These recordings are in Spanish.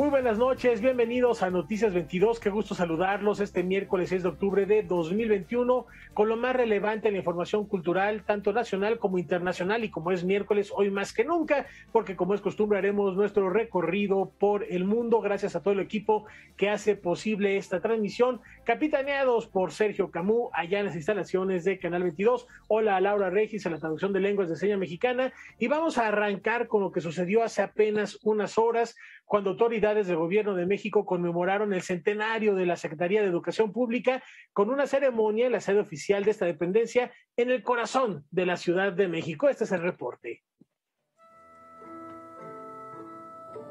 Muy buenas noches, bienvenidos a Noticias 22, qué gusto saludarlos este miércoles 6 de octubre de 2021 con lo más relevante en la información cultural, tanto nacional como internacional, y como es miércoles, hoy más que nunca, porque como es costumbre haremos nuestro recorrido por el mundo, gracias a todo el equipo que hace posible esta transmisión, capitaneados por Sergio Camú, allá en las instalaciones de Canal 22, hola a Laura Regis en la traducción de lenguas de seña mexicana, y vamos a arrancar con lo que sucedió hace apenas unas horas, cuando autoridades del gobierno de México conmemoraron el centenario de la Secretaría de Educación Pública con una ceremonia en la sede oficial de esta dependencia en el corazón de la Ciudad de México. Este es el reporte.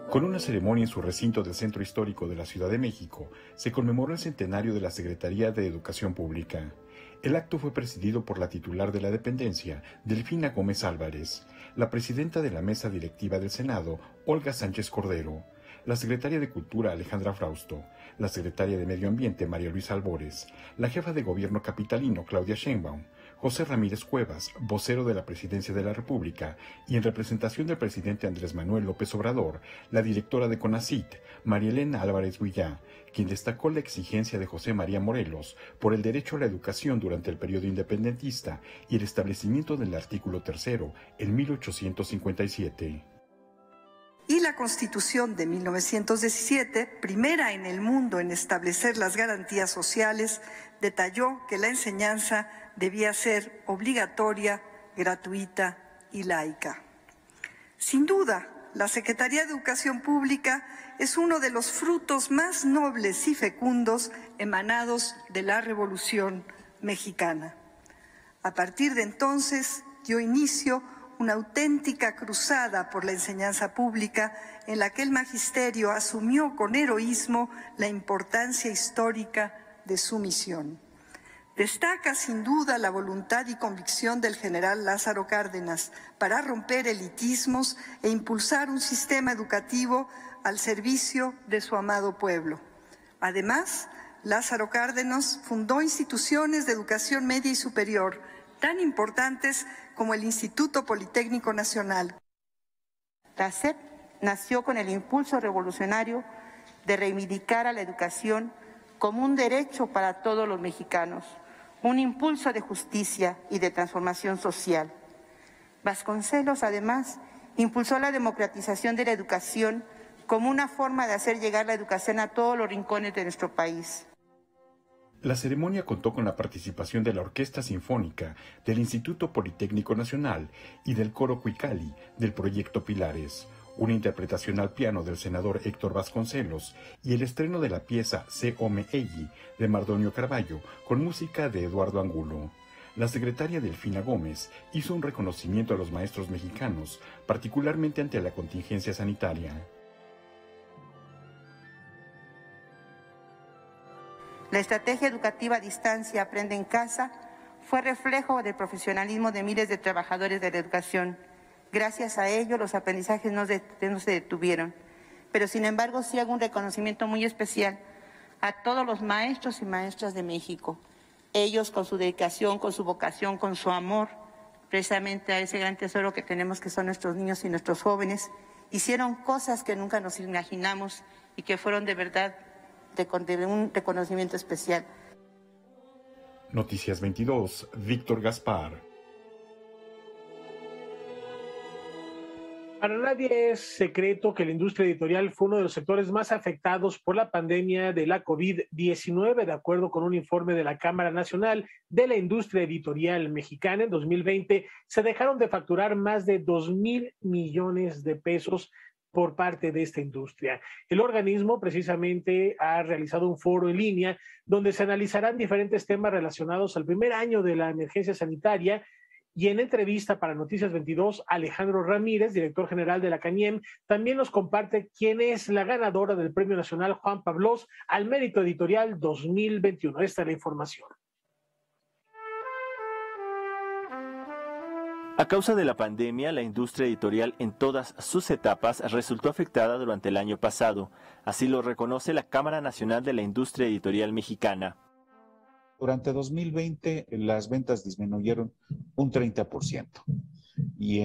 Con una ceremonia en su recinto del Centro Histórico de la Ciudad de México, se conmemoró el centenario de la Secretaría de Educación Pública. El acto fue presidido por la titular de la dependencia, Delfina Gómez Álvarez, la presidenta de la mesa directiva del Senado, Olga Sánchez Cordero, la secretaria de Cultura, Alejandra Frausto, la secretaria de Medio Ambiente, María Luisa Albores, la jefa de gobierno capitalino, Claudia Sheinbaum, José Ramírez Cuevas, vocero de la Presidencia de la República, y en representación del presidente Andrés Manuel López Obrador, la directora de CONACYT, María Elena Álvarez Huillá, quien destacó la exigencia de José María Morelos por el derecho a la educación durante el periodo independentista y el establecimiento del artículo 3 en 1857. Y la Constitución de 1917, primera en el mundo en establecer las garantías sociales, detalló que la enseñanza debía ser obligatoria, gratuita y laica. Sin duda, la Secretaría de Educación Pública es uno de los frutos más nobles y fecundos emanados de la Revolución Mexicana. A partir de entonces dio inicio una auténtica cruzada por la enseñanza pública en la que el magisterio asumió con heroísmo la importancia histórica de su misión. Destaca sin duda la voluntad y convicción del general Lázaro Cárdenas para romper elitismos e impulsar un sistema educativo al servicio de su amado pueblo. Además, Lázaro Cárdenas fundó instituciones de educación media y superior tan importantes como el Instituto Politécnico Nacional. La SEP nació con el impulso revolucionario de reivindicar a la educación como un derecho para todos los mexicanos, un impulso de justicia y de transformación social. Vasconcelos, además, impulsó la democratización de la educación como una forma de hacer llegar la educación a todos los rincones de nuestro país. La ceremonia contó con la participación de la Orquesta Sinfónica del Instituto Politécnico Nacional y del Coro Cuicali del Proyecto Pilares, una interpretación al piano del senador Héctor Vasconcelos y el estreno de la pieza Se Ome Egli de Mardonio Carballo con música de Eduardo Angulo. La secretaria Delfina Gómez hizo un reconocimiento a los maestros mexicanos, particularmente ante la contingencia sanitaria. La estrategia educativa a distancia Aprende en Casa fue reflejo del profesionalismo de miles de trabajadores de la educación. Gracias a ello, los aprendizajes no se detuvieron. Pero, sin embargo, sí hago un reconocimiento muy especial a todos los maestros y maestras de México. Ellos, con su dedicación, con su vocación, con su amor, precisamente a ese gran tesoro que tenemos, que son nuestros niños y nuestros jóvenes, hicieron cosas que nunca nos imaginamos y que fueron de verdad de un reconocimiento especial. Noticias 22, Víctor Gaspar. Para nadie es secreto que la industria editorial fue uno de los sectores más afectados por la pandemia de la COVID-19, de acuerdo con un informe de la Cámara Nacional de la Industria Editorial Mexicana. En 2020 se dejaron de facturar más de 2,000 millones de pesos por parte de esta industria. El organismo precisamente ha realizado un foro en línea donde se analizarán diferentes temas relacionados al primer año de la emergencia sanitaria. Y en entrevista para Noticias 22, Alejandro Ramírez, director general de la CANIEM, también nos comparte quién es la ganadora del Premio Nacional Juan Pablos al Mérito Editorial 2021. Esta es la información. A causa de la pandemia, la industria editorial en todas sus etapas resultó afectada durante el año pasado. Así lo reconoce la Cámara Nacional de la Industria Editorial Mexicana. Durante 2020 las ventas disminuyeron un 30% y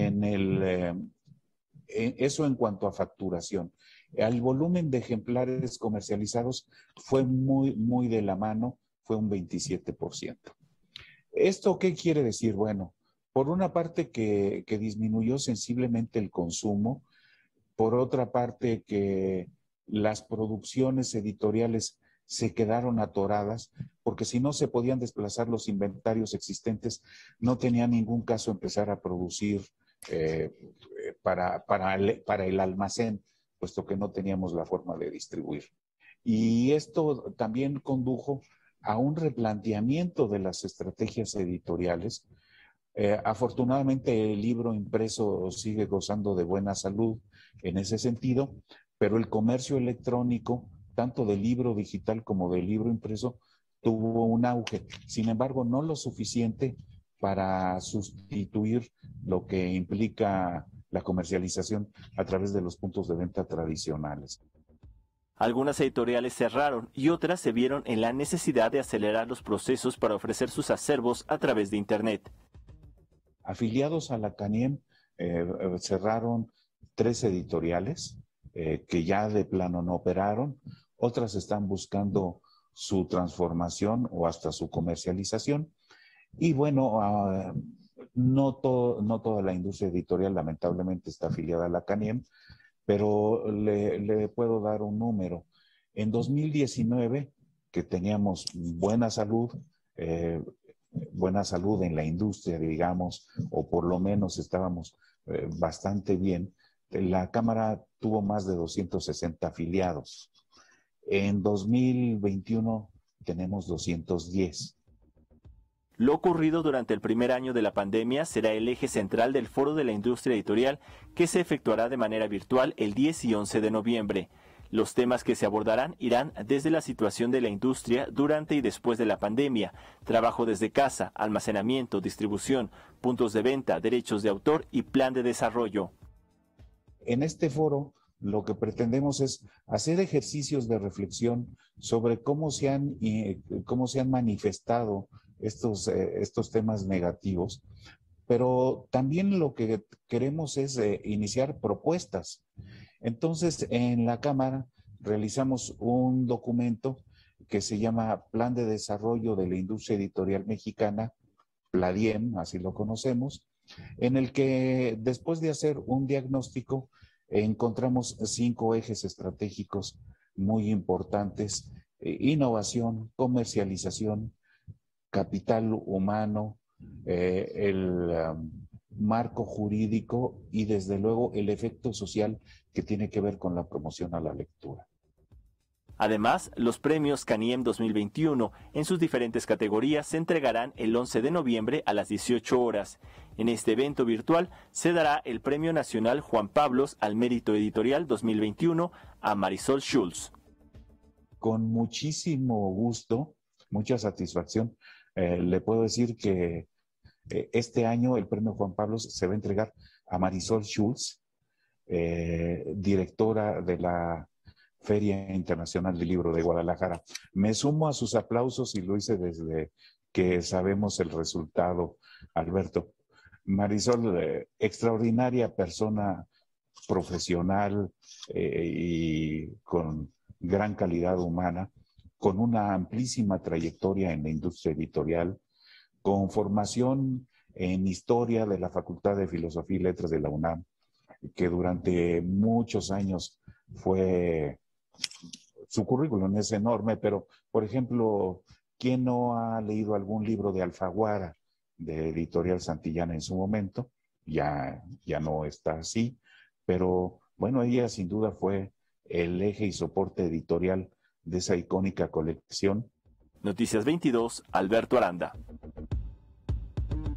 eso en cuanto a facturación. Al volumen de ejemplares comercializados fue muy de la mano, fue un 27%. ¿Esto qué quiere decir? Bueno, por una parte que disminuyó sensiblemente el consumo, por otra parte que las producciones editoriales se quedaron atoradas, porque si no se podían desplazar los inventarios existentes, no tenía ningún caso empezar a producir para el almacén, puesto que no teníamos la forma de distribuir. Y esto también condujo a un replanteamiento de las estrategias editoriales. Afortunadamente el libro impreso sigue gozando de buena salud en ese sentido, pero el comercio electrónico, tanto del libro digital como del libro impreso, tuvo un auge. Sin embargo, no lo suficiente para sustituir lo que implica la comercialización a través de los puntos de venta tradicionales. Algunas editoriales cerraron y otras se vieron en la necesidad de acelerar los procesos para ofrecer sus acervos a través de Internet. Afiliados a la CANIEM cerraron 3 editoriales que ya de plano no operaron, otras están buscando su transformación o hasta su comercialización. Y bueno, no toda la industria editorial lamentablemente está afiliada a la CANIEM, pero le puedo dar un número. En 2019, que teníamos buena salud en la industria, digamos, o por lo menos estábamos bastante bien, la Cámara tuvo más de 260 afiliados. En 2021 tenemos 210. Lo ocurrido durante el primer año de la pandemia será el eje central del Foro de la Industria Editorial, que se efectuará de manera virtual el 10 y 11 de noviembre. Los temas que se abordarán irán desde la situación de la industria durante y después de la pandemia, trabajo desde casa, almacenamiento, distribución, puntos de venta, derechos de autor y plan de desarrollo. En este foro lo que pretendemos es hacer ejercicios de reflexión sobre cómo se han manifestado estos temas negativos, pero también lo que queremos es iniciar propuestas. Entonces, en la Cámara realizamos un documento que se llama Plan de Desarrollo de la Industria Editorial Mexicana, PLADIEM, así lo conocemos, en el que después de hacer un diagnóstico encontramos 5 ejes estratégicos muy importantes: innovación, comercialización, capital humano, el marco jurídico y desde luego el efecto social que tiene que ver con la promoción a la lectura. Además, los premios CANIEM 2021 en sus diferentes categorías se entregarán el 11 de noviembre a las 18 horas. En este evento virtual se dará el Premio Nacional Juan Pablos al Mérito Editorial 2021 a Marisol Schulz. Con muchísimo gusto, mucha satisfacción, le puedo decir que este año el Premio Juan Pablos se va a entregar a Marisol Schulz, directora de la Feria Internacional del Libro de Guadalajara. Me sumo a sus aplausos y lo hice desde que sabemos el resultado, Alberto. Marisol, extraordinaria persona profesional y con gran calidad humana, con una amplísima trayectoria en la industria editorial, con formación en historia de la Facultad de Filosofía y Letras de la UNAM, que durante muchos años fue... Su currículum es enorme, pero, por ejemplo, ¿quién no ha leído algún libro de Alfaguara, de Editorial Santillana en su momento? Ya no está así, pero bueno, ella sin duda fue el eje y soporte editorial de esa icónica colección. Noticias 22, Alberto Aranda.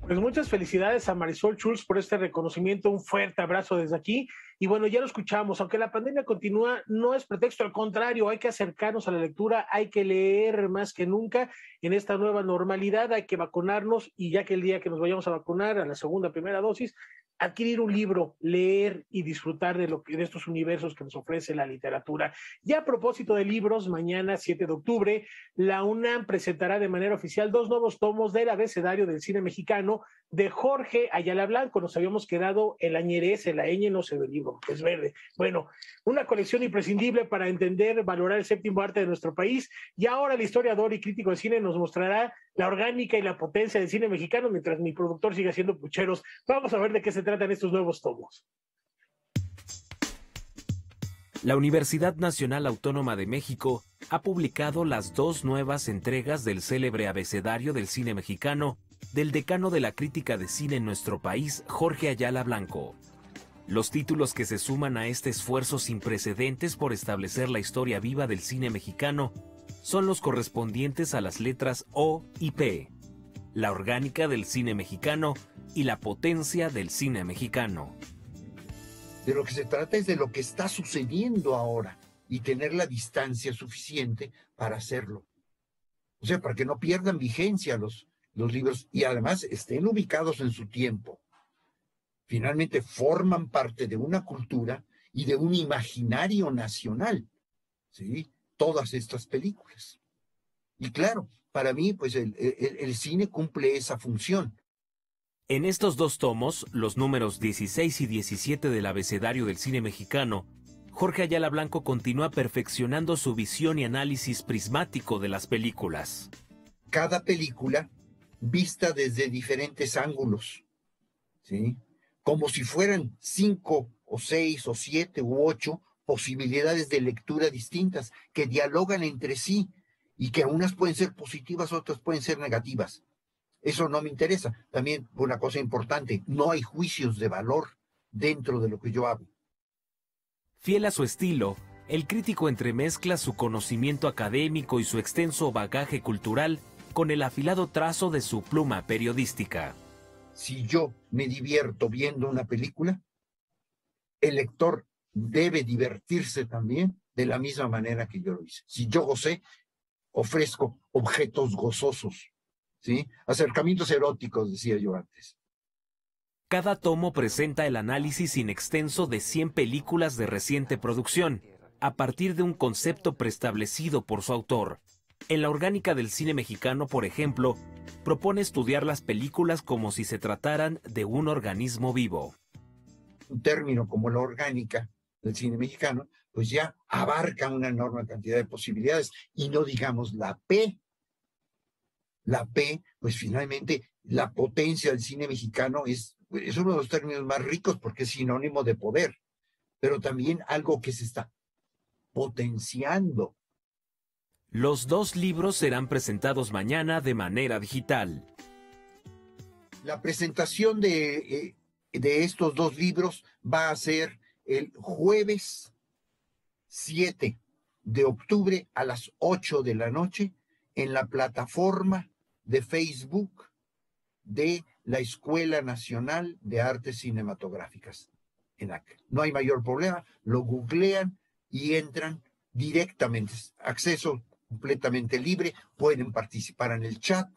Pues muchas felicidades a Marisol Schulz por este reconocimiento, un fuerte abrazo desde aquí. Y bueno, ya lo escuchamos, aunque la pandemia continúa, no es pretexto, al contrario, hay que acercarnos a la lectura, hay que leer más que nunca en esta nueva normalidad, hay que vacunarnos y ya que el día que nos vayamos a vacunar a la segunda, primera dosis, adquirir un libro, leer y disfrutar de estos universos que nos ofrece la literatura. Y a propósito de libros, mañana 7 de octubre, la UNAM presentará de manera oficial 2 nuevos tomos del abecedario del cine mexicano de Jorge Ayala Blanco. Nos habíamos quedado en la ñerez, en la ñ, no se ve el libro, es verde. Bueno, una colección imprescindible para entender, valorar el séptimo arte de nuestro país. Y ahora el historiador y crítico de cine nos mostrará la orgánica y la potencia del cine mexicano, mientras mi productor sigue haciendo pucheros. Vamos a ver de qué se tratan estos nuevos tomos. La Universidad Nacional Autónoma de México ha publicado las 2 nuevas entregas del célebre abecedario del cine mexicano del decano de la crítica de cine en nuestro país, Jorge Ayala Blanco. Los títulos que se suman a este esfuerzo sin precedentes por establecer la historia viva del cine mexicano son los correspondientes a las letras O y P, la orgánica del cine mexicano y la potencia del cine mexicano. De lo que se trata es de lo que está sucediendo ahora y tener la distancia suficiente para hacerlo. O sea, para que no pierdan vigencia los libros y además estén ubicados en su tiempo. Finalmente forman parte de una cultura y de un imaginario nacional, ¿sí? Todas estas películas. Y claro, para mí, pues el cine cumple esa función. En estos 2 tomos, los números 16 y 17 del abecedario del cine mexicano, Jorge Ayala Blanco continúa perfeccionando su visión y análisis prismático de las películas. Cada película vista desde diferentes ángulos, ¿sí? Como si fueran 5 o 6 o 7 u 8 posibilidades de lectura distintas que dialogan entre sí y que unas pueden ser positivas, otras pueden ser negativas. Eso no me interesa. También una cosa importante, no hay juicios de valor dentro de lo que yo hago. Fiel a su estilo, el crítico entremezcla su conocimiento académico y su extenso bagaje cultural con el afilado trazo de su pluma periodística. Si yo me divierto viendo una película, el lector debe divertirse también de la misma manera que yo lo hice. Si yo gocé, ofrezco objetos gozosos, ¿sí? Acercamientos eróticos, decía yo antes. Cada tomo presenta el análisis in extenso de 100 películas de reciente producción, a partir de un concepto preestablecido por su autor. En la orgánica del cine mexicano, por ejemplo, propone estudiar las películas como si se trataran de un organismo vivo. Un término como la orgánica del cine mexicano, pues ya abarca una enorme cantidad de posibilidades, y no digamos la P. La P, pues finalmente la potencia del cine mexicano es uno de los términos más ricos porque es sinónimo de poder, pero también algo que se está potenciando. Los 2 libros serán presentados mañana de manera digital. La presentación de estos 2 libros va a ser el jueves 7 de octubre a las 8 de la noche en la plataforma de Facebook de la Escuela Nacional de Artes Cinematográficas. No hay mayor problema, lo googlean y entran directamente, acceso completamente libre, pueden participar en el chat.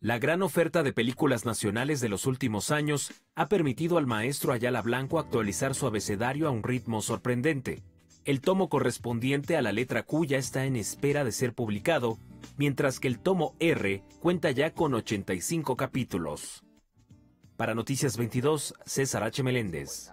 La gran oferta de películas nacionales de los últimos años ha permitido al maestro Ayala Blanco actualizar su abecedario a un ritmo sorprendente. El tomo correspondiente a la letra Q ya está en espera de ser publicado, mientras que el tomo R cuenta ya con 85 capítulos. Para Noticias 22, César H. Meléndez.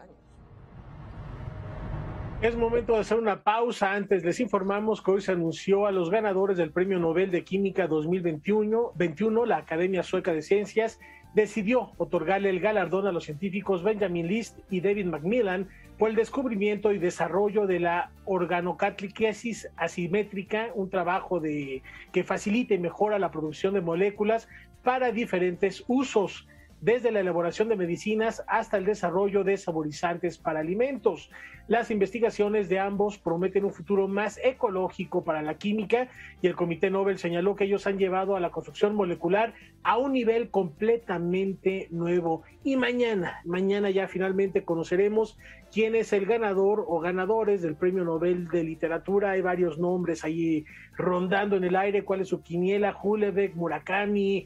Es momento de hacer una pausa. Antes les informamos que hoy se anunció a los ganadores del Premio Nobel de Química 2021. La Academia Sueca de Ciencias decidió otorgarle el galardón a los científicos Benjamin List y David Macmillan por el descubrimiento y desarrollo de la organocatliquesis asimétrica, un trabajo que facilita y mejora la producción de moléculas para diferentes usos, desde la elaboración de medicinas hasta el desarrollo de saborizantes para alimentos. Las investigaciones de ambos prometen un futuro más ecológico para la química, y el Comité Nobel señaló que ellos han llevado a la construcción molecular a un nivel completamente nuevo. Y mañana ya finalmente conoceremos quién es el ganador o ganadores del Premio Nobel de Literatura. Hay varios nombres ahí rondando en el aire. ¿Cuál es su quiniela? Houellebecq, Murakami,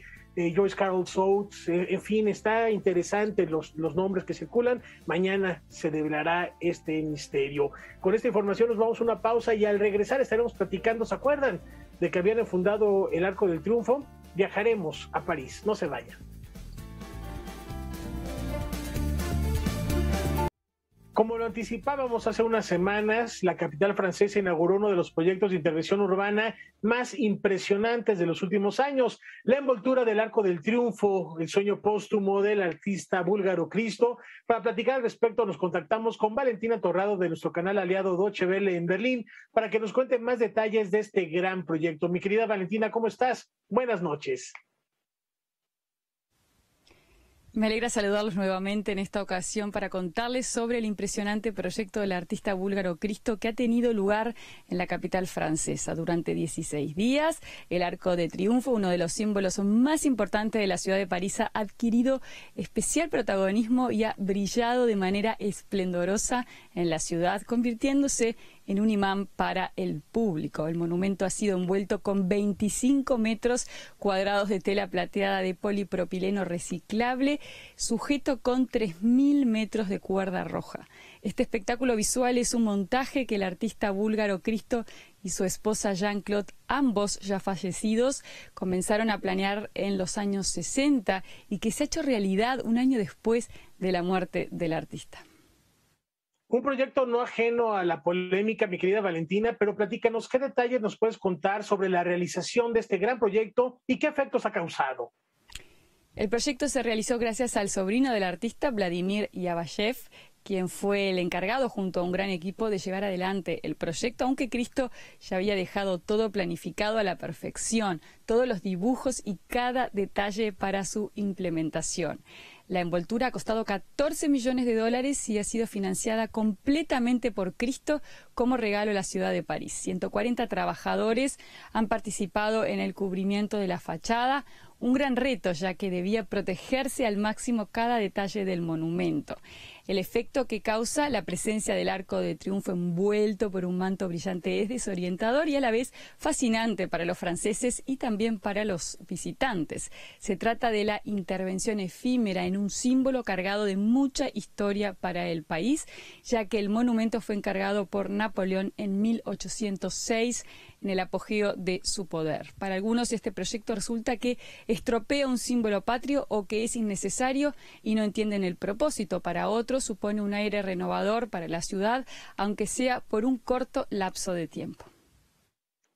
Joyce Carol Oates, en fin, está interesante los nombres que circulan. Mañana se develará este misterio. Con esta información nos vamos a una pausa y al regresar estaremos platicando. ¿Se acuerdan de que habían fundado el Arco del Triunfo? Viajaremos a París, no se vayan. Como lo anticipábamos hace unas semanas, la capital francesa inauguró uno de los proyectos de intervención urbana más impresionantes de los últimos años. La envoltura del Arco del Triunfo, el sueño póstumo del artista búlgaro Cristo. Para platicar al respecto nos contactamos con Valentina Torrado de nuestro canal aliado Deutsche Welle en Berlín para que nos cuente más detalles de este gran proyecto. Mi querida Valentina, ¿cómo estás? Buenas noches. Me alegra saludarlos nuevamente en esta ocasión para contarles sobre el impresionante proyecto del artista búlgaro Cristo que ha tenido lugar en la capital francesa durante 16 días. El Arco de Triunfo, uno de los símbolos más importantes de la ciudad de París, ha adquirido especial protagonismo y ha brillado de manera esplendorosa en la ciudad, convirtiéndose en un imán para el público. El monumento ha sido envuelto con 25 metros cuadrados de tela plateada de polipropileno reciclable, sujeto con 3.000 metros de cuerda roja. Este espectáculo visual es un montaje que el artista búlgaro Cristo y su esposa Jean-Claude, ambos ya fallecidos, comenzaron a planear en los años 60 y que se ha hecho realidad un año después de la muerte del artista. Un proyecto no ajeno a la polémica, mi querida Valentina, pero platícanos, ¿qué detalles nos puedes contar sobre la realización de este gran proyecto y qué efectos ha causado? El proyecto se realizó gracias al sobrino del artista, Vladimir Yavayev, quien fue el encargado junto a un gran equipo de llevar adelante el proyecto, aunque Cristo ya había dejado todo planificado a la perfección, todos los dibujos y cada detalle para su implementación. La envoltura ha costado $14 millones y ha sido financiada completamente por Cristo como regalo a la ciudad de París. 140 trabajadores han participado en el cubrimiento de la fachada, un gran reto ya que debía protegerse al máximo cada detalle del monumento. El efecto que causa la presencia del Arco de Triunfo envuelto por un manto brillante es desorientador y a la vez fascinante para los franceses y también para los visitantes. Se trata de la intervención efímera en un símbolo cargado de mucha historia para el país, ya que el monumento fue encargado por Napoleón en 1806 en el apogeo de su poder. Para algunos este proyecto resulta que estropea un símbolo patrio o que es innecesario y no entienden el propósito. Para otros supone un aire renovador para la ciudad, aunque sea por un corto lapso de tiempo.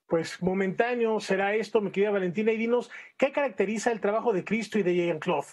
Pues momentáneo será esto, mi querida Valentina, y dinos, ¿qué caracteriza el trabajo de Cristo y de Jean-Claude?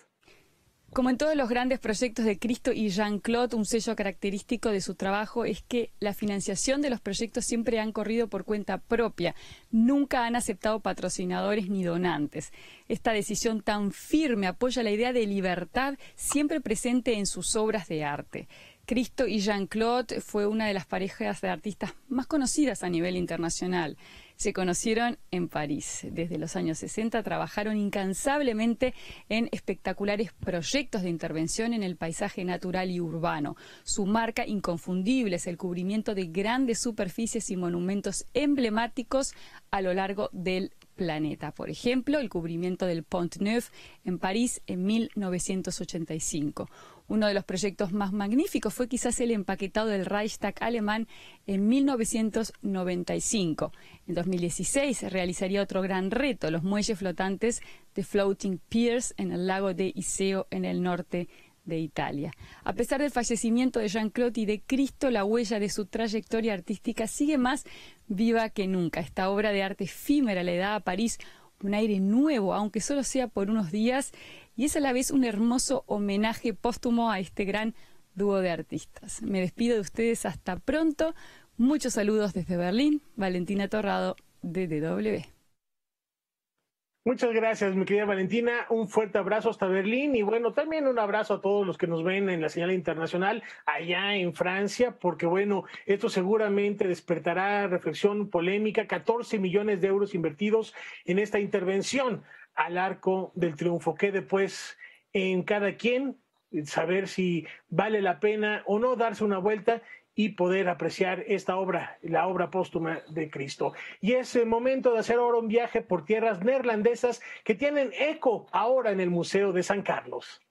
Como en todos los grandes proyectos de Cristo y Jean-Claude, un sello característico de su trabajo es que la financiación de los proyectos siempre han corrido por cuenta propia. Nunca han aceptado patrocinadores ni donantes. Esta decisión tan firme apoya la idea de libertad siempre presente en sus obras de arte. Cristo y Jean-Claude fue una de las parejas de artistas más conocidas a nivel internacional. Se conocieron en París. Desde los años 60 trabajaron incansablemente en espectaculares proyectos de intervención en el paisaje natural y urbano. Su marca inconfundible es el cubrimiento de grandes superficies y monumentos emblemáticos a lo largo del planeta. Por ejemplo, el cubrimiento del Pont Neuf en París en 1985. Uno de los proyectos más magníficos fue quizás el empaquetado del Reichstag alemán en 1995. En 2016 se realizaría otro gran reto, los muelles flotantes de Floating Piers en el lago de Iseo en el norte de Italia. A pesar del fallecimiento de Jean-Claude y de Cristo, la huella de su trayectoria artística sigue más viva que nunca. Esta obra de arte efímera le da a París un aire nuevo, aunque solo sea por unos días, y es a la vez un hermoso homenaje póstumo a este gran dúo de artistas. Me despido de ustedes hasta pronto. Muchos saludos desde Berlín. Valentina Torrado, de DW. Muchas gracias, mi querida Valentina. Un fuerte abrazo hasta Berlín y bueno, también un abrazo a todos los que nos ven en la señal internacional allá en Francia, porque bueno, esto seguramente despertará reflexión, polémica. 14 millones de euros invertidos en esta intervención al Arco del Triunfo. Quede pues en cada quien saber si vale la pena o no darse una vuelta y poder apreciar esta obra, la obra póstuma de Cristo. Y es el momento de hacer ahora un viaje por tierras neerlandesas que tienen eco ahora en el Museo de San Carlos.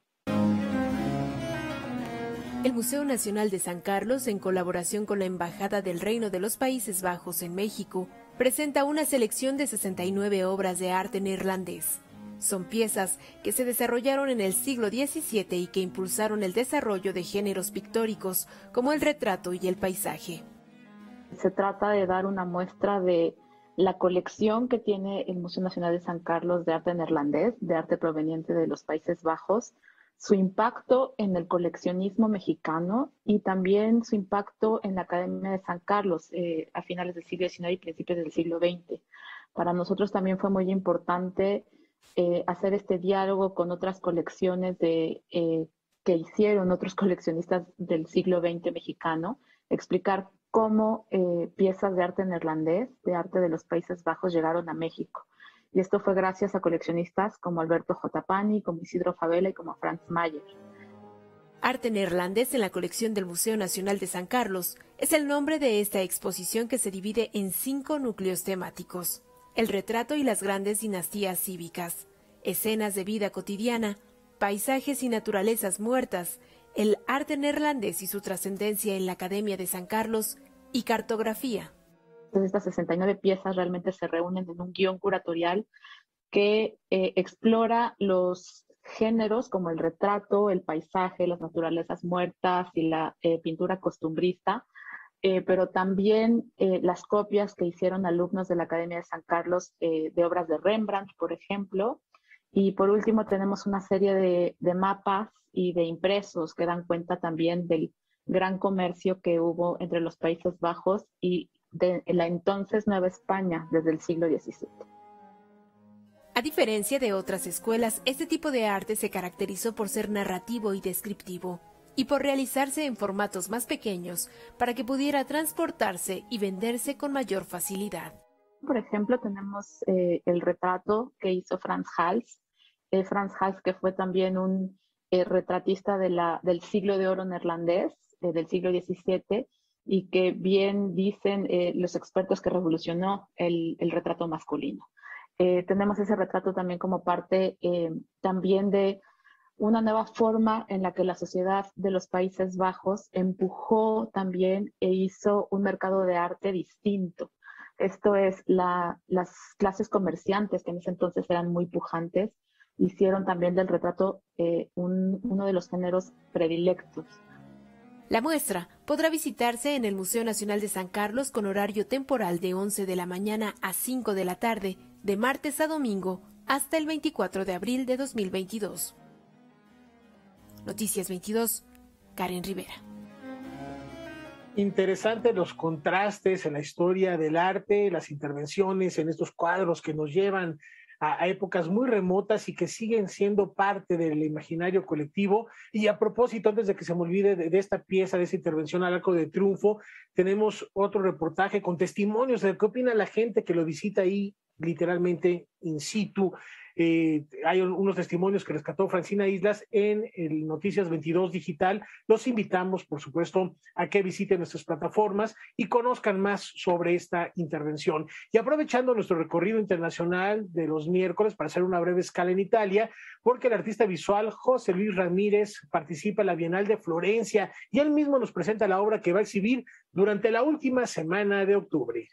El Museo Nacional de San Carlos, en colaboración con la Embajada del Reino de los Países Bajos en México, presenta una selección de 69 obras de arte neerlandés. Son piezas que se desarrollaron en el siglo XVII y que impulsaron el desarrollo de géneros pictóricos como el retrato y el paisaje. Se trata de dar una muestra de la colección que tiene el Museo Nacional de San Carlos de arte neerlandés, de arte proveniente de los Países Bajos, su impacto en el coleccionismo mexicano y también su impacto en la Academia de San Carlos a finales del siglo XIX y principios del siglo XX. Para nosotros también fue muy importante hacer este diálogo con otras colecciones que hicieron otros coleccionistas del siglo XX mexicano, explicar cómo piezas de arte neerlandés, de arte de los Países Bajos, llegaron a México. Y esto fue gracias a coleccionistas como Alberto J. Pani, como Isidro Fabela y como Franz Mayer. Arte neerlandés en la colección del Museo Nacional de San Carlos es el nombre de esta exposición que se divide en 5 núcleos temáticos: el retrato y las grandes dinastías cívicas, escenas de vida cotidiana, paisajes y naturalezas muertas, el arte neerlandés y su trascendencia en la Academia de San Carlos y cartografía. Estas 69 piezas realmente se reúnen en un guión curatorial que explora los géneros como el retrato, el paisaje, las naturalezas muertas y la pintura costumbrista, pero también las copias que hicieron alumnos de la Academia de San Carlos de obras de Rembrandt, por ejemplo. Y por último tenemos una serie de mapas y de impresos que dan cuenta también del gran comercio que hubo entre los Países Bajos y de la entonces Nueva España desde el siglo XVII. A diferencia de otras escuelas, este tipo de arte se caracterizó por ser narrativo y descriptivo, y por realizarse en formatos más pequeños para que pudiera transportarse y venderse con mayor facilidad. Por ejemplo, tenemos el retrato que hizo Frans Hals. Frans Hals, que fue también un retratista del siglo de oro neerlandés, del siglo XVII, y que bien dicen los expertos que revolucionó el retrato masculino. Tenemos ese retrato también como parte también de una nueva forma en la que la sociedad de los Países Bajos empujó también e hizo un mercado de arte distinto. Esto es, las clases comerciantes, que en ese entonces eran muy pujantes, hicieron también del retrato uno de los géneros predilectos. La muestra podrá visitarse en el Museo Nacional de San Carlos con horario temporal de 11 de la mañana a 5 de la tarde, de martes a domingo, hasta el 24 de abril de 2022. Noticias 22, Karen Rivera. Interesante los contrastes en la historia del arte, las intervenciones en estos cuadros que nos llevan a épocas muy remotas y que siguen siendo parte del imaginario colectivo. Y a propósito, antes de que se me olvide de esta pieza, de esta intervención al Arco de Triunfo, tenemos otro reportaje con testimonios de qué opina la gente que lo visita ahí literalmente in situ. Hay unos testimonios que rescató Francina Islas en el Noticias 22 Digital. Los invitamos, por supuesto, a que visiten nuestras plataformas y conozcan más sobre esta intervención. Y aprovechando nuestro recorrido internacional de los miércoles para hacer una breve escala en Italia, porque el artista visual José Luis Ramírez participa en la Bienal de Florencia y él mismo nos presenta la obra que va a exhibir durante la última semana de octubre.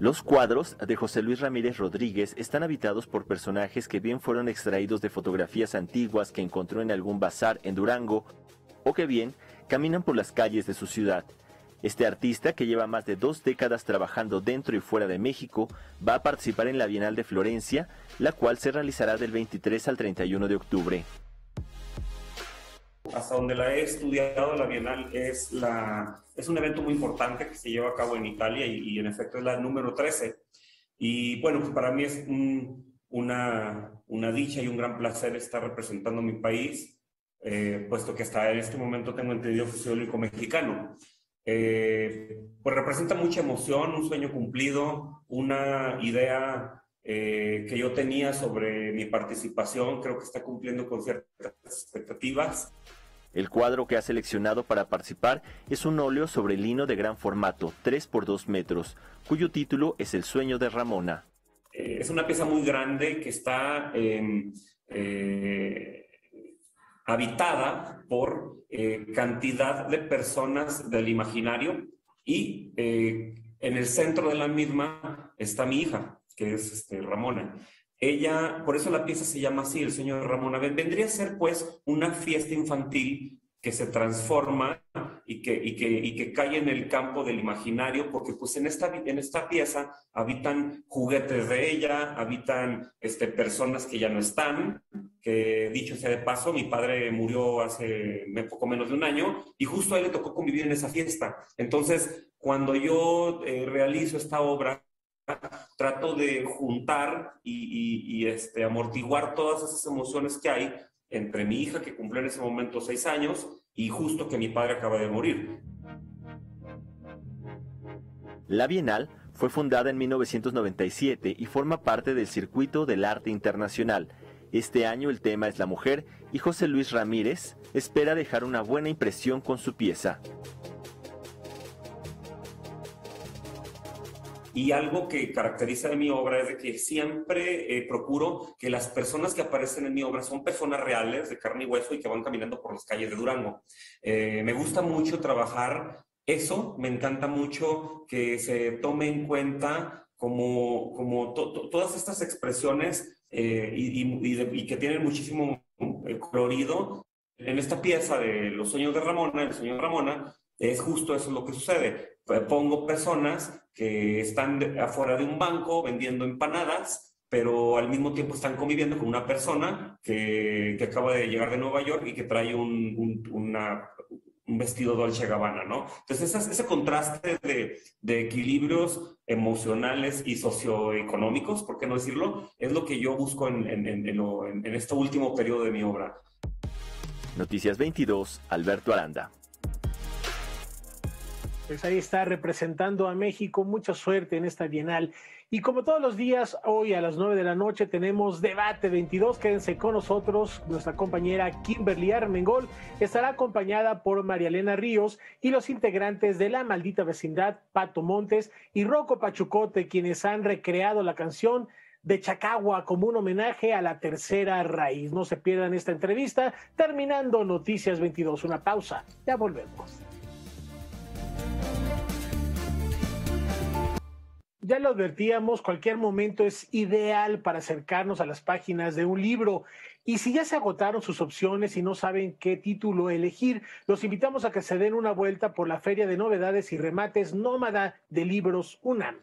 Los cuadros de José Luis Ramírez Rodríguez están habitados por personajes que bien fueron extraídos de fotografías antiguas que encontró en algún bazar en Durango, o que bien caminan por las calles de su ciudad. Este artista, que lleva más de 2 décadas trabajando dentro y fuera de México, va a participar en la Bienal de Florencia, la cual se realizará del 23 al 31 de octubre. Hasta donde la he estudiado, la Bienal es un evento muy importante que se lleva a cabo en Italia y en efecto es la número 13. Y bueno, pues para mí es una dicha y un gran placer estar representando a mi país, puesto que hasta en este momento tengo entendido que soy el único mexicano. Pues representa mucha emoción, un sueño cumplido, una idea que yo tenía sobre mi participación, creo que está cumpliendo con ciertas expectativas. El cuadro que ha seleccionado para participar es un óleo sobre lino de gran formato, 3 por 2 metros, cuyo título es El sueño de Ramona. Es una pieza muy grande que está habitada por cantidad de personas del imaginario y en el centro de la misma está mi hija, que es Ramona. Ella, por eso la pieza se llama así, El sueño de Ramona. Vendría a ser pues una fiesta infantil que se transforma y que cae en el campo del imaginario, porque pues en esta pieza habitan juguetes de ella, habitan personas que ya no están, que dicho sea de paso, mi padre murió hace poco menos de un año y justo a él le tocó convivir en esa fiesta. Entonces, cuando yo realizo esta obra, trato de juntar y amortiguar todas esas emociones que hay entre mi hija, que cumplió en ese momento 6 años, y justo que mi padre acaba de morir. La Bienal fue fundada en 1997 y forma parte del Circuito del Arte Internacional. Este año el tema es la mujer y José Luis Ramírez espera dejar una buena impresión con su pieza. Y algo que caracteriza de mi obra es de que siempre procuro que las personas que aparecen en mi obra son personas reales, de carne y hueso, y que van caminando por las calles de Durango. Me gusta mucho trabajar eso, me encanta mucho que se tome en cuenta como todas estas expresiones y que tienen muchísimo colorido. En esta pieza de Los sueños de Ramona, El sueño de Ramona, es justo eso lo que sucede. Pongo personas que están afuera de un banco vendiendo empanadas, pero al mismo tiempo están conviviendo con una persona que acaba de llegar de Nueva York y que trae un vestido Dolce & Gabbana, ¿no? Entonces, ese contraste de equilibrios emocionales y socioeconómicos, ¿por qué no decirlo?, es lo que yo busco en este último periodo de mi obra. Noticias 22, Alberto Aranda. Pues ahí está representando a México. Mucha suerte en esta Bienal. Y como todos los días, hoy a las 9 de la noche tenemos Debate 22. Quédense con nosotros. Nuestra compañera Kimberly Armengol estará acompañada por María Elena Ríos y los integrantes de La Maldita Vecindad, Pato Montes y Rocco Pachucote, quienes han recreado la canción de Chacagua como un homenaje a la tercera raíz. No se pierdan esta entrevista. Terminando Noticias 22. Una pausa. Ya volvemos. Ya lo advertíamos, cualquier momento es ideal para acercarnos a las páginas de un libro. Y si ya se agotaron sus opciones y no saben qué título elegir, los invitamos a que se den una vuelta por la Feria de Novedades y Remates Nómada de Libros UNAM.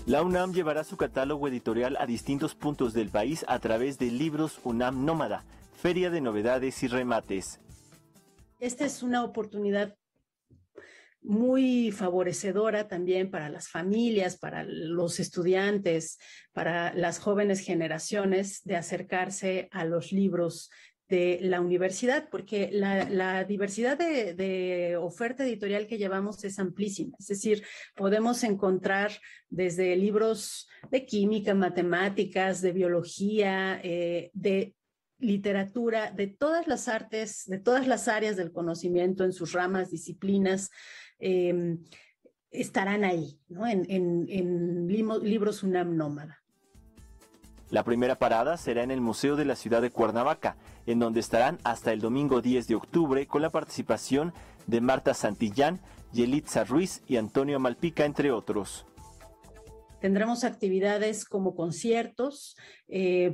La UNAM llevará su catálogo editorial a distintos puntos del país a través de Libros UNAM Nómada, Feria de Novedades y Remates. Esta es una oportunidad muy favorecedora también para las familias, para los estudiantes, para las jóvenes generaciones de acercarse a los libros de la universidad, porque la diversidad de oferta editorial que llevamos es amplísima. Es decir, podemos encontrar desde libros de química, matemáticas, de biología, de literatura, de todas las artes, de todas las áreas del conocimiento en sus ramas, disciplinas, estarán ahí, ¿no? en Libros UNAM Nómada. La primera parada será en el Museo de la Ciudad de Cuernavaca, en donde estarán hasta el domingo 10 de octubre con la participación de Marta Santillán, Yelitza Ruiz y Antonio Malpica, entre otros. Tendremos actividades como conciertos,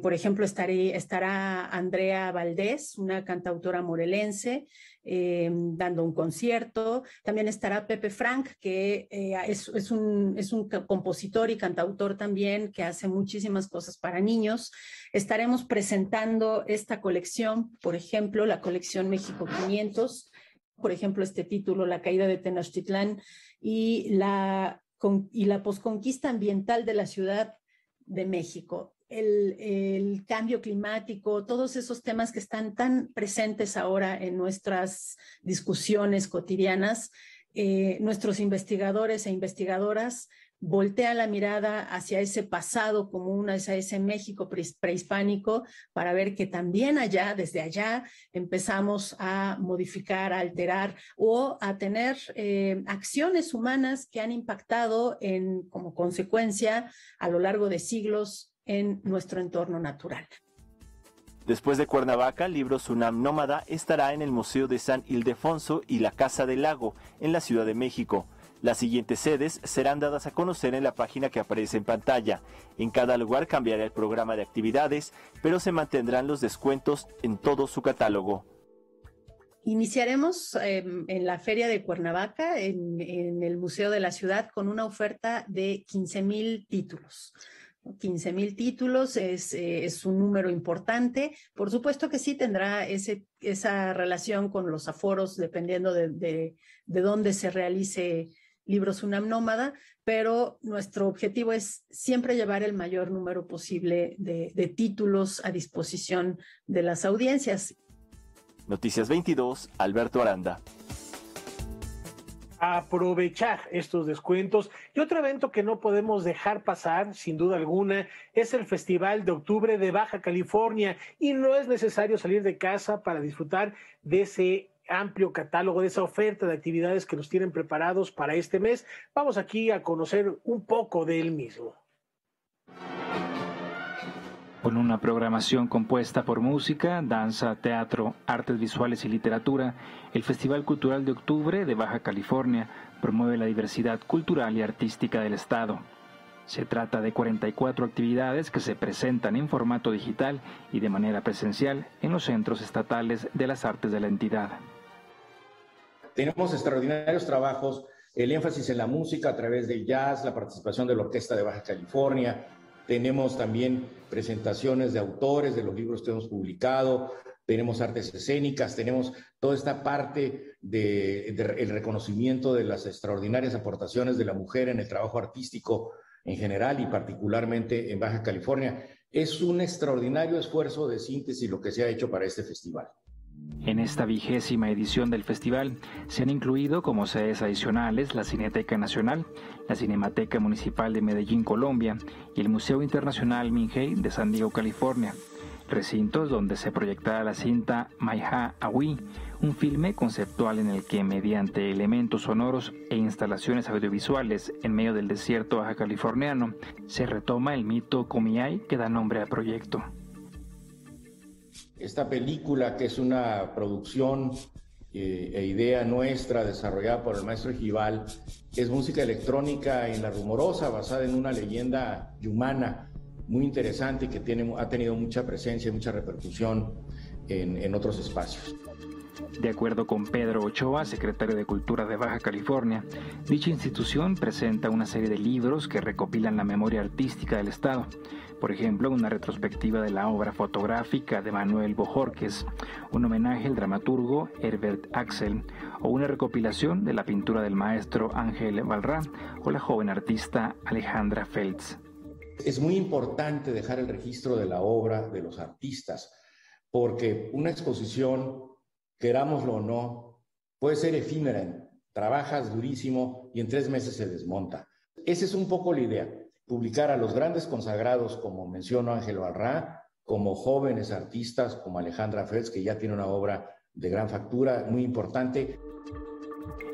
por ejemplo, estará Andrea Valdés, una cantautora morelense, dando un concierto. También estará Pepe Frank, que es un compositor y cantautor también, que hace muchísimas cosas para niños. Estaremos presentando esta colección, por ejemplo, la colección México 500, por ejemplo, este título, La caída de Tenochtitlán, y la posconquista ambiental de la Ciudad de México, el cambio climático, todos esos temas que están tan presentes ahora en nuestras discusiones cotidianas, nuestros investigadores e investigadoras voltean la mirada hacia ese pasado común, hacia ese México prehispánico, para ver que también allá, desde allá, empezamos a modificar, a alterar o a tener acciones humanas que han impactado como consecuencia a lo largo de siglos en nuestro entorno natural. Después de Cuernavaca, Libros UNAM Nómada estará en el Museo de San Ildefonso y la Casa del Lago, en la Ciudad de México. Las siguientes sedes serán dadas a conocer en la página que aparece en pantalla. En cada lugar cambiará el programa de actividades, pero se mantendrán los descuentos en todo su catálogo. Iniciaremos en la Feria de Cuernavaca, en el Museo de la Ciudad, con una oferta de 15,000 títulos. 15,000 títulos es un número importante. Por supuesto que sí tendrá esa relación con los aforos, dependiendo de dónde se realice Libros UNAM Nómada, pero nuestro objetivo es siempre llevar el mayor número posible de títulos a disposición de las audiencias. Noticias 22, Alberto Aranda. Aprovechar estos descuentos. Y otro evento que no podemos dejar pasar, sin duda alguna, es el Festival de Octubre de Baja California, y no es necesario salir de casa para disfrutar de ese amplio catálogo, de esa oferta de actividades que nos tienen preparados para este mes. Vamos aquí a conocer un poco de él mismo. Con una programación compuesta por música, danza, teatro, artes visuales y literatura, el Festival Cultural de Octubre de Baja California promueve la diversidad cultural y artística del estado. Se trata de 44 actividades que se presentan en formato digital y de manera presencial en los centros estatales de las artes de la entidad. Tenemos extraordinarios trabajos, el énfasis en la música a través del jazz, la participación de la Orquesta de Baja California. Tenemos también presentaciones de autores de los libros que hemos publicado, tenemos artes escénicas, tenemos toda esta parte del reconocimiento de las extraordinarias aportaciones de la mujer en el trabajo artístico en general y particularmente en Baja California. Es un extraordinario esfuerzo de síntesis lo que se ha hecho para este festival. En esta 20ª edición del festival se han incluido como sedes adicionales la Cineteca Nacional, la Cinemateca Municipal de Medellín, Colombia, y el Museo Internacional Minhei de San Diego, California, recintos donde se proyectará la cinta Maiha Awi, un filme conceptual en el que, mediante elementos sonoros e instalaciones audiovisuales en medio del desierto baja californiano, se retoma el mito Kumeyaay que da nombre al proyecto. Esta película, que es una producción e idea nuestra desarrollada por el maestro Ejibal, es música electrónica en La Rumorosa, basada en una leyenda yumana muy interesante que ha tenido mucha presencia y mucha repercusión en otros espacios. De acuerdo con Pedro Ochoa, secretario de Cultura de Baja California, dicha institución presenta una serie de libros que recopilan la memoria artística del estado. Por ejemplo, una retrospectiva de la obra fotográfica de Manuel Bojorquez, un homenaje al dramaturgo Herbert Axel, o una recopilación de la pintura del maestro Ángel Balrá o la joven artista Alejandra Feltz. Es muy importante dejar el registro de la obra de los artistas, porque una exposición, querámoslo o no, puede ser efímera. Trabajas durísimo y en 3 meses se desmonta. Esa es un poco la idea, publicar a los grandes consagrados, como mencionó Ángel Balrá, como jóvenes artistas como Alejandra Feltz, que ya tiene una obra de gran factura, muy importante.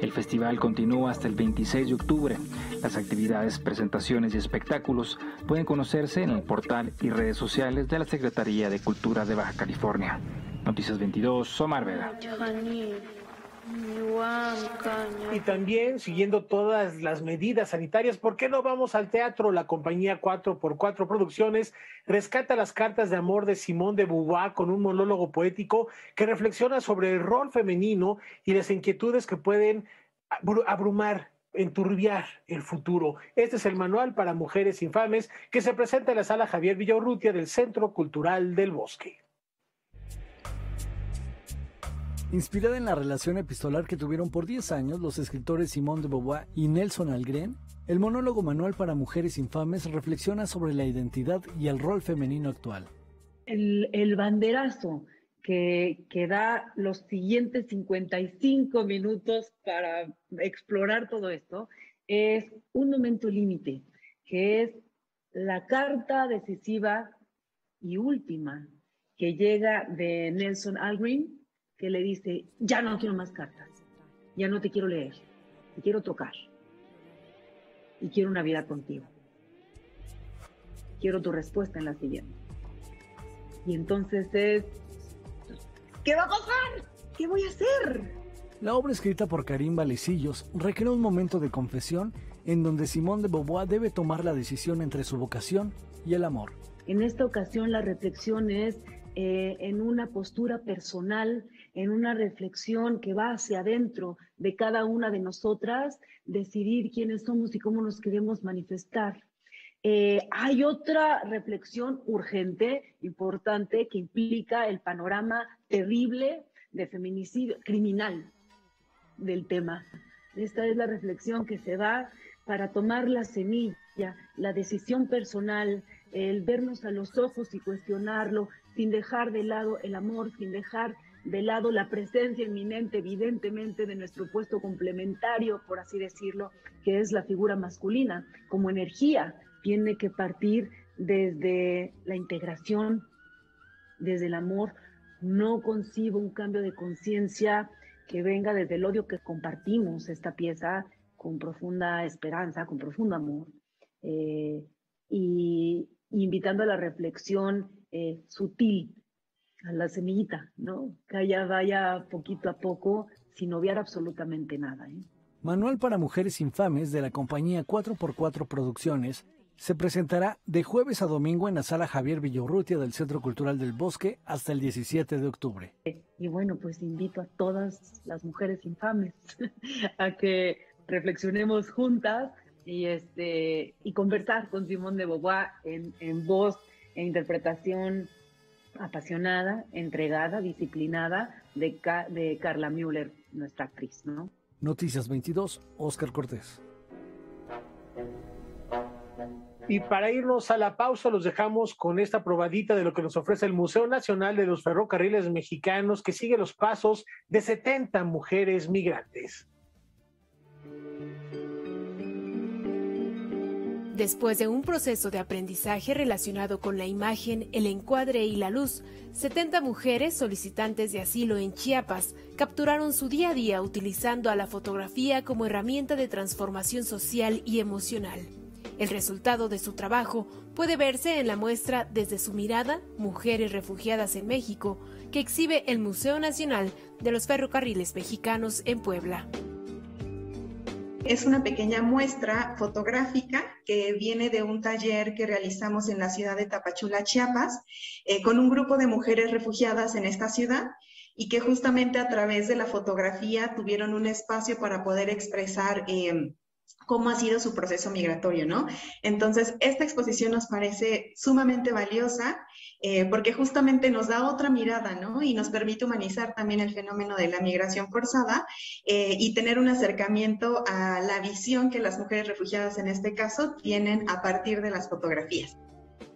El festival continúa hasta el 26 de octubre. Las actividades, presentaciones y espectáculos pueden conocerse en el portal y redes sociales de la Secretaría de Cultura de Baja California. Noticias 22, Omar Vera. Y también, siguiendo todas las medidas sanitarias, ¿por qué no vamos al teatro? La compañía 4x4 Producciones rescata las cartas de amor de Simone de Beauvoir con un monólogo poético que reflexiona sobre el rol femenino y las inquietudes que pueden abrumar, enturbiar el futuro. Este es el manual para mujeres infames que se presenta en la sala Javier Villaurrutia del Centro Cultural del Bosque. Inspirada en la relación epistolar que tuvieron por 10 años los escritores Simone de Beauvoir y Nelson Algren, el monólogo Manual para Mujeres Infames reflexiona sobre la identidad y el rol femenino actual. El banderazo que da los siguientes 55 minutos para explorar todo esto, es un momento límite, que es la carta decisiva y última que llega de Nelson Algren, que le dice: ya no quiero más cartas, ya no te quiero leer, te quiero tocar y quiero una vida contigo. Quiero tu respuesta en la siguiente. Y entonces es: ¿qué va a pasar? ¿Qué voy a hacer? La obra, escrita por Karim Valecillos, recrea un momento de confesión en donde Simone de Beauvoir debe tomar la decisión entre su vocación y el amor. En esta ocasión la reflexión es en una postura personal, en una reflexión que va hacia adentro de cada una de nosotras, decidir quiénes somos y cómo nos queremos manifestar. Hay otra reflexión urgente, importante, que implica el panorama terrible de feminicidio criminal del tema. Esta es la reflexión que se va para tomar la semilla, la decisión personal, el vernos a los ojos y cuestionarlo, sin dejar de lado el amor, sin dejar de lado la presencia inminente, evidentemente, de nuestro puesto complementario, por así decirlo, que es la figura masculina. Como energía, tiene que partir desde la integración, desde el amor. No concibo un cambio de conciencia que venga desde el odio, que compartimos esta pieza con profunda esperanza, con profundo amor, y invitando a la reflexión sutil, a la semillita, ¿no? Que allá vaya poquito a poco, sin obviar absolutamente nada. Manual para Mujeres Infames, de la compañía 4x4 Producciones, se presentará de jueves a domingo en la Sala Javier Villaurrutia del Centro Cultural del Bosque hasta el 17 de octubre. Y bueno, pues invito a todas las mujeres infames a que reflexionemos juntas y conversar con Simone de Beauvoir en voz e interpretación apasionada, entregada, disciplinada de Carla Müller, nuestra actriz, ¿no? Noticias 22, Óscar Cortés. Y para irnos a la pausa, los dejamos con esta probadita de lo que nos ofrece el Museo Nacional de los Ferrocarriles Mexicanos, que sigue los pasos de 70 mujeres migrantes. Después de un proceso de aprendizaje relacionado con la imagen, el encuadre y la luz, 70 mujeres solicitantes de asilo en Chiapas capturaron su día a día utilizando a la fotografía como herramienta de transformación social y emocional. El resultado de su trabajo puede verse en la muestra Desde su mirada, Mujeres refugiadas en México, que exhibe el Museo Nacional de los Ferrocarriles Mexicanos en Puebla. Es una pequeña muestra fotográfica que viene de un taller que realizamos en la ciudad de Tapachula, Chiapas, con un grupo de mujeres refugiadas en esta ciudad, y que justamente a través de la fotografía tuvieron un espacio para poder expresar cómo ha sido su proceso migratorio, ¿no? Entonces, esta exposición nos parece sumamente valiosa porque justamente nos da otra mirada, ¿no? Y nos permite humanizar también el fenómeno de la migración forzada y tener un acercamiento a la visión que las mujeres refugiadas en este caso tienen a partir de las fotografías.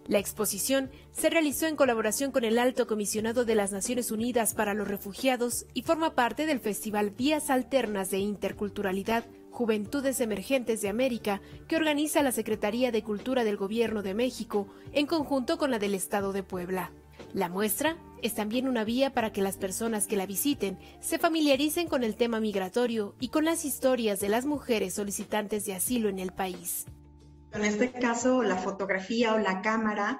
La exposición se realizó en colaboración con el Alto Comisionado de las Naciones Unidas para los Refugiados y forma parte del Festival Vías Alternas de Interculturalidad, Juventudes Emergentes de América, que organiza la Secretaría de Cultura del Gobierno de México en conjunto con la del Estado de Puebla. La muestra es también una vía para que las personas que la visiten se familiaricen con el tema migratorio y con las historias de las mujeres solicitantes de asilo en el país. En este caso, la fotografía o la cámara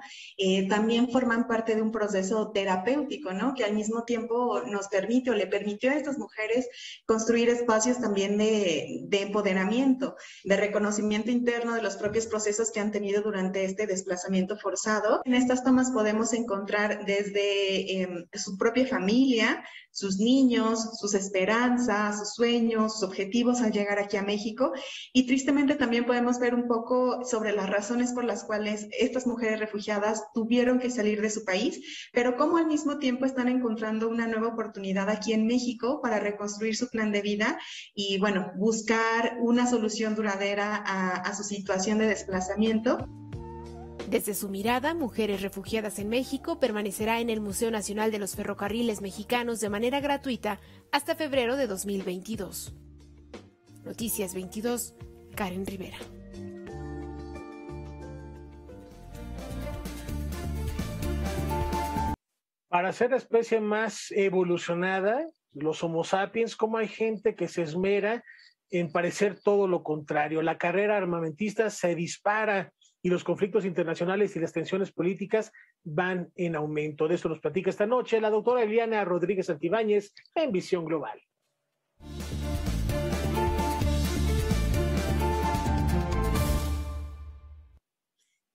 también forman parte de un proceso terapéutico, ¿no? Que al mismo tiempo nos permite o le permitió a estas mujeres construir espacios también de empoderamiento, de reconocimiento interno de los propios procesos que han tenido durante este desplazamiento forzado. En estas tomas podemos encontrar desde su propia familia, sus niños, sus esperanzas, sus sueños, sus objetivos al llegar aquí a México, y tristemente también podemos ver un poco sobre las razones por las cuales estas mujeres refugiadas tuvieron que salir de su país, pero cómo al mismo tiempo están encontrando una nueva oportunidad aquí en México para reconstruir su plan de vida y, bueno, buscar una solución duradera a su situación de desplazamiento. Desde su mirada, Mujeres Refugiadas en México permanecerá en el Museo Nacional de los Ferrocarriles Mexicanos de manera gratuita hasta febrero de 2022. Noticias 22, Karen Rivera. Para ser la especie más evolucionada, los Homo sapiens, ¿cómo hay gente que se esmera en parecer todo lo contrario? La carrera armamentista se dispara y los conflictos internacionales y las tensiones políticas van en aumento. De esto nos platica esta noche la doctora Eliana Rodríguez Santibáñez en Visión Global.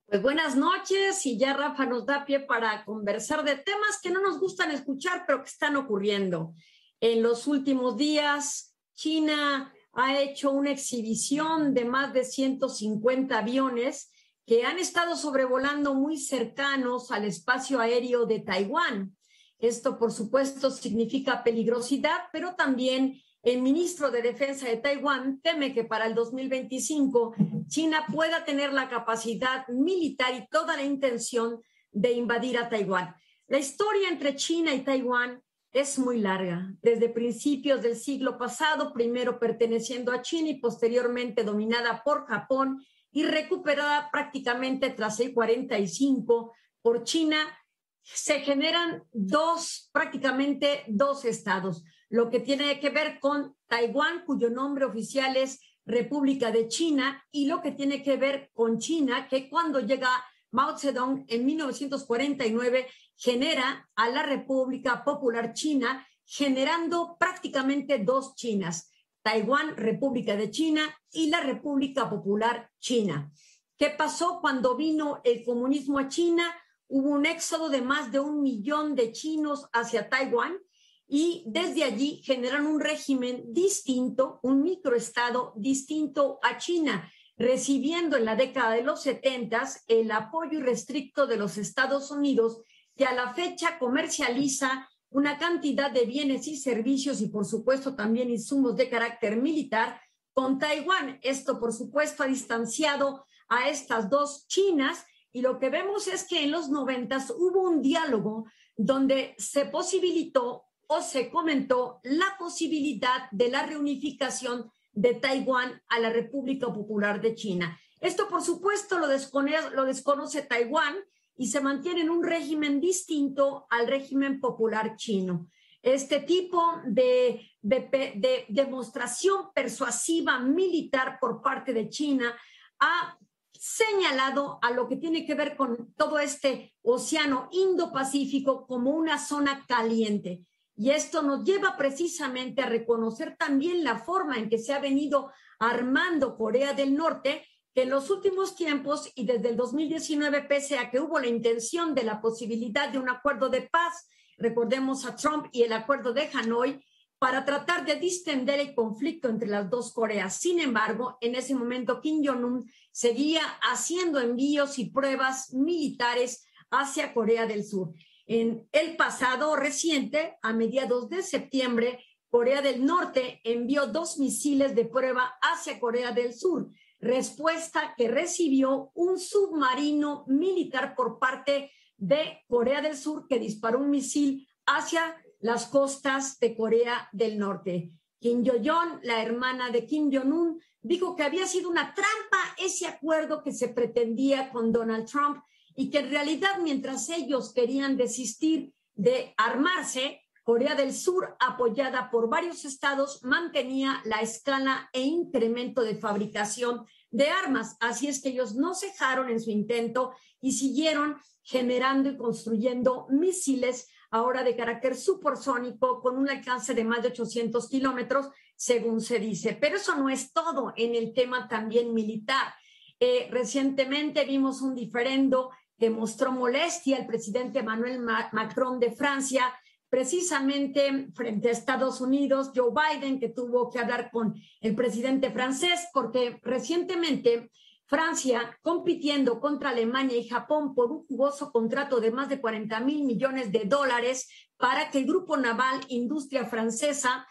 Pues buenas noches, y ya Rafa nos da pie para conversar de temas que no nos gustan escuchar, pero que están ocurriendo. En los últimos días, China ha hecho una exhibición de más de 150 aviones que han estado sobrevolando muy cercanos al espacio aéreo de Taiwán. Esto, por supuesto, significa peligrosidad, pero también el ministro de Defensa de Taiwán teme que para el 2025 China pueda tener la capacidad militar y toda la intención de invadir a Taiwán. La historia entre China y Taiwán es muy larga. Desde principios del siglo pasado, primero perteneciendo a China y posteriormente dominada por Japón y recuperada prácticamente tras el 45 por China, se generan prácticamente dos estados. Lo que tiene que ver con Taiwán, cuyo nombre oficial es República de China, y lo que tiene que ver con China, que cuando llega Mao Zedong en 1949 genera a la República Popular China, generando prácticamente dos Chinas: Taiwán, República de China, y la República Popular China. ¿Qué pasó cuando vino el comunismo a China? Hubo un éxodo de más de 1 millón de chinos hacia Taiwán, y desde allí generan un régimen distinto, un microestado distinto a China, recibiendo en la década de los 70 el apoyo irrestricto de los Estados Unidos, que a la fecha comercializa una cantidad de bienes y servicios y, por supuesto, también insumos de carácter militar con Taiwán. Esto, por supuesto, ha distanciado a estas dos Chinas, y lo que vemos es que en los 90 hubo un diálogo donde se posibilitó o se comentó la posibilidad de la reunificación de Taiwán a la República Popular de China. Esto, por supuesto, lo desconoce Taiwán y se mantiene en un régimen distinto al régimen popular chino. Este tipo de demostración persuasiva militar por parte de China ha señalado a lo que tiene que ver con todo este océano Indo-Pacífico como una zona caliente. Y esto nos lleva precisamente a reconocer también la forma en que se ha venido armando Corea del Norte, que en los últimos tiempos y desde el 2019, pese a que hubo la intención de la posibilidad de un acuerdo de paz, recordemos a Trump y el acuerdo de Hanoi, para tratar de distender el conflicto entre las dos Coreas. Sin embargo, en ese momento Kim Jong-un seguía haciendo envíos y pruebas militares hacia Corea del Sur. En el pasado reciente, a mediados de septiembre, Corea del Norte envió 2 misiles de prueba hacia Corea del Sur, respuesta que recibió un submarino militar por parte de Corea del Sur, que disparó un misil hacia las costas de Corea del Norte. Kim Yo-jong, la hermana de Kim Jong-un, dijo que había sido una trampa ese acuerdo que se pretendía con Donald Trump, y que en realidad, mientras ellos querían desistir de armarse, Corea del Sur, apoyada por varios estados, mantenía la escala e incremento de fabricación de armas. Así es que ellos no cejaron en su intento y siguieron generando y construyendo misiles, ahora de carácter supersónico, con un alcance de más de 800 kilómetros, según se dice. Pero eso no es todo en el tema también militar. Recientemente vimos un diferendo que mostró molestia al presidente Emmanuel Macron de Francia, precisamente frente a Estados Unidos, Joe Biden, que tuvo que hablar con el presidente francés, porque recientemente Francia, compitiendo contra Alemania y Japón por un jugoso contrato de más de $40,000 millones para que el grupo naval Industria Francesa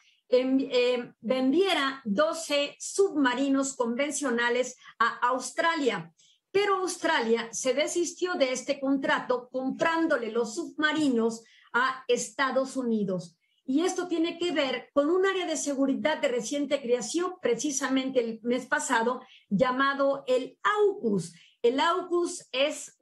vendiera 12 submarinos convencionales a Australia. pero Australia se desistió de este contrato comprándole los submarinos a Estados Unidos. Y esto tiene que ver con un área de seguridad de reciente creación, precisamente el mes pasado, llamado el AUKUS. El AUKUS es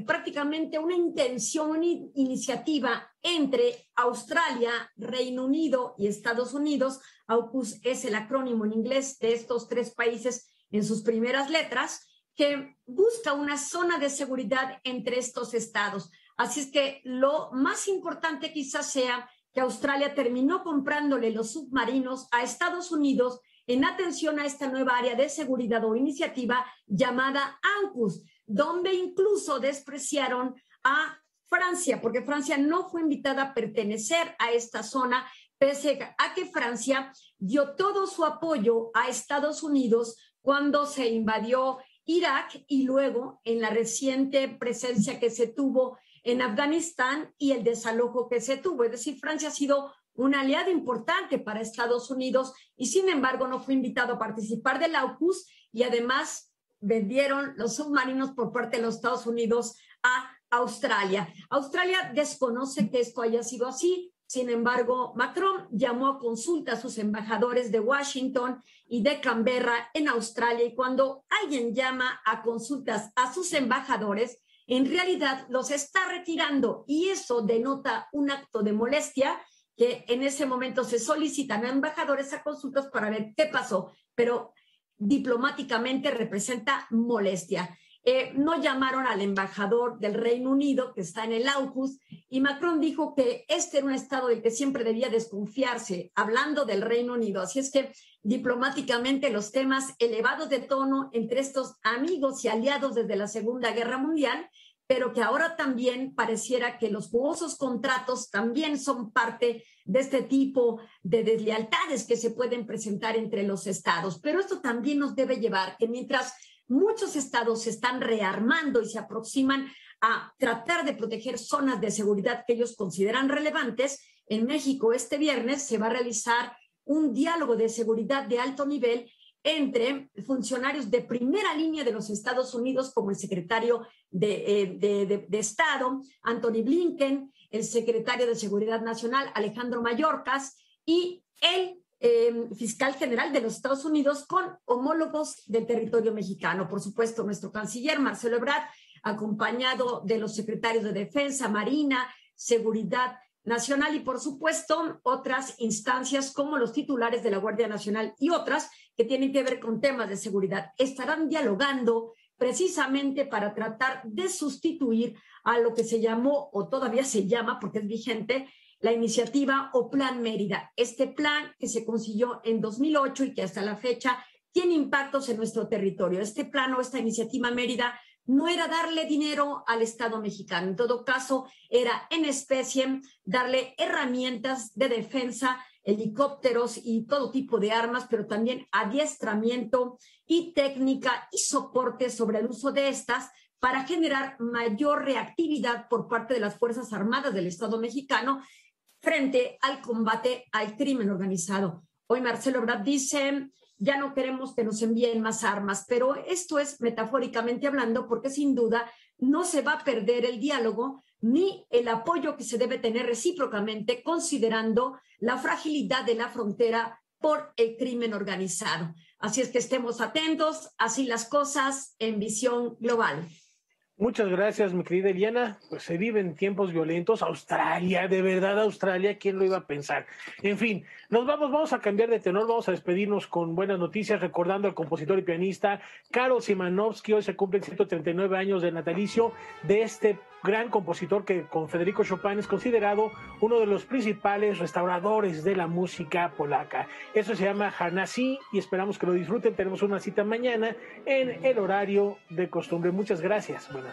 prácticamente una intención, una iniciativa entre Australia, Reino Unido y Estados Unidos. AUKUS es el acrónimo en inglés de estos tres países en sus primeras letras, que busca una zona de seguridad entre estos estados. Así es que lo más importante quizás sea que Australia terminó comprándole los submarinos a Estados Unidos en atención a esta nueva área de seguridad o iniciativa llamada AUKUS, donde incluso despreciaron a Francia, porque Francia no fue invitada a pertenecer a esta zona, pese a que Francia dio todo su apoyo a Estados Unidos cuando se invadió Irak y luego en la reciente presencia que se tuvo en Afganistán y el desalojo que se tuvo. Es decir, Francia ha sido un aliado importante para Estados Unidos y sin embargo no fue invitado a participar del AUKUS y además vendieron los submarinos por parte de los Estados Unidos a Australia. Australia desconoce que esto haya sido así. Sin embargo, Macron llamó a consulta a sus embajadores de Washington y de Canberra en Australia, y cuando alguien llama a consultas a sus embajadores, en realidad los está retirando, y eso denota un acto de molestia, que en ese momento se solicitan a embajadores a consultas para ver qué pasó, pero diplomáticamente representa molestia. No llamaron al embajador del Reino Unido, que está en el AUKUS, y Macron dijo que este era un estado del que siempre debía desconfiarse, hablando del Reino Unido. Así es que diplomáticamente los temas elevados de tono entre estos amigos y aliados desde la Segunda Guerra Mundial, pero que ahora también pareciera que los jugosos contratos también son parte de este tipo de deslealtades que se pueden presentar entre los estados. Pero esto también nos debe llevar que mientras muchos estados se están rearmando y se aproximan a tratar de proteger zonas de seguridad que ellos consideran relevantes, en México este viernes se va a realizar un diálogo de seguridad de alto nivel entre funcionarios de primera línea de los Estados Unidos, como el secretario de Estado, Anthony Blinken, el secretario de Seguridad Nacional, Alejandro Mayorkas, y el fiscal general de los Estados Unidos, con homólogos del territorio mexicano. Por supuesto, nuestro canciller Marcelo Ebrard, acompañado de los secretarios de Defensa, Marina, Seguridad Nacional y, por supuesto, otras instancias como los titulares de la Guardia Nacional y otras que tienen que ver con temas de seguridad. Estarán dialogando precisamente para tratar de sustituir a lo que se llamó, o todavía se llama porque es vigente, la iniciativa o Plan Mérida. Este plan que se consiguió en 2008 y que hasta la fecha tiene impactos en nuestro territorio. Este plan o esta iniciativa Mérida no era darle dinero al Estado mexicano. En todo caso, era en especie darle herramientas de defensa, helicópteros y todo tipo de armas, pero también adiestramiento y técnica y soporte sobre el uso de estas para generar mayor reactividad por parte de las Fuerzas Armadas del Estado mexicano frente al combate al crimen organizado. Hoy Marcelo Ebrard dice: ya no queremos que nos envíen más armas, pero esto es metafóricamente hablando, porque sin duda no se va a perder el diálogo ni el apoyo que se debe tener recíprocamente, considerando la fragilidad de la frontera por el crimen organizado. Así es que estemos atentos, así las cosas en Visión Global. Muchas gracias, mi querida Eliana. Pues se viven tiempos violentos. Australia, de verdad Australia, ¿quién lo iba a pensar? En fin, vamos a cambiar de tenor, vamos a despedirnos con buenas noticias, recordando al compositor y pianista Karol Szymanowski. Hoy se cumplen 139 años del natalicio de este gran compositor que con Federico Chopin es considerado uno de los principales restauradores de la música polaca. Eso se llama Harnacy y esperamos que lo disfruten. Tenemos una cita mañana en el horario de costumbre. Muchas gracias. Buenas